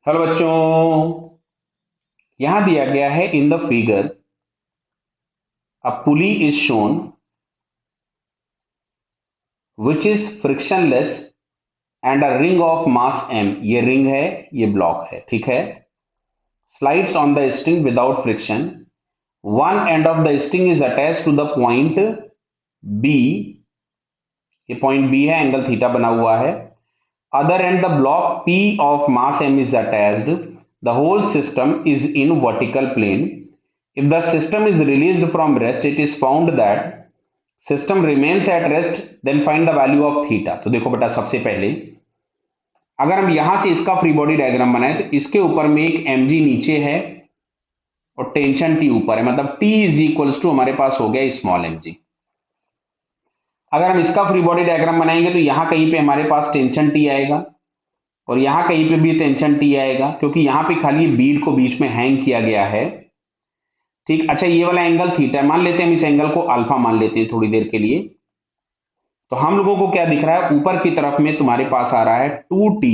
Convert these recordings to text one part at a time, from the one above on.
Hello बच्चों। यहां दिया गया है in the figure a pulley is shown which is frictionless and a ring of mass M. ये रिंग है, ये ब्लॉक है, ठीक है। Slides on the string without friction. One end of the string is attach to the point B. ये point B है, angle theta बना हुआ है। Other end the block P of mass m is attached. The whole system is in vertical plane. If the system is released from rest, it is found that system remains at rest. Then find the value of theta. तो देखो बेटा, सबसे पहले अगर हम यहां से इसका फ्री बॉडी डायग्राम बनाए तो इसके ऊपर में एक mg नीचे है और टेंशन T ऊपर है, मतलब T इज इक्वल्स टू हमारे पास हो गया स्मॉल mg। अगर हम इसका फ्री बॉडी डायग्राम बनाएंगे तो यहां कहीं पे हमारे पास टेंशन T आएगा और यहां कहीं पे भी टेंशन टी आएगा, क्योंकि यहां पे खाली बीड को बीच में हैंग किया गया है। ठीक, अच्छा ये वाला एंगल थीटा है, मान लेते हैं हम इस एंगल को अल्फा मान लेते हैं थोड़ी देर के लिए। तो हम लोगों को क्या दिख रहा है, ऊपर की तरफ में तुम्हारे पास आ रहा है 2t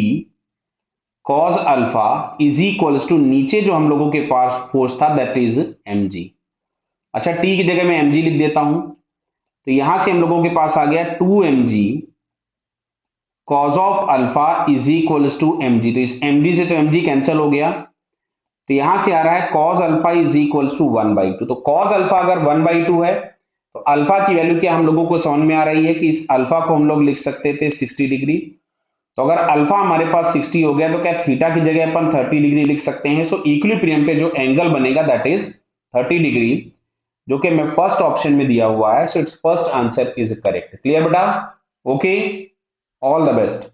cos alpha is equals to नीचे जो हम लोगों के पास फोर्स था दैट इज mg। अच्छा, t की जगह मैं mg लिख देता हूं, तो यहां से हम लोगों के पास आ गया 2mg cos of alpha is equals to mg। तो इस mg से तो mg कैंसिल हो गया, तो यहां से आ रहा है cos alpha is equals to 1/2। तो cos अल्फा अगर 1/2 है तो अल्फा की वैल्यू क्या हम लोगों को समझ में आ रही है कि इस अल्फा को हम लोग लिख सकते थे 60 डिग्री। तो अगर अल्फा हमारे पास 60 हो गया तो क्या थीटा की जगह अपन 30 डिग्री लिख सकते हैं। सो इक्विलिब्रियम पे जो एंगल बनेगा दैट इज 30 डिग्री, जो कि मैं फर्स्ट ऑप्शन में दिया हुआ है। So it's first answer is correct. Clear बेटा? Okay, all the best.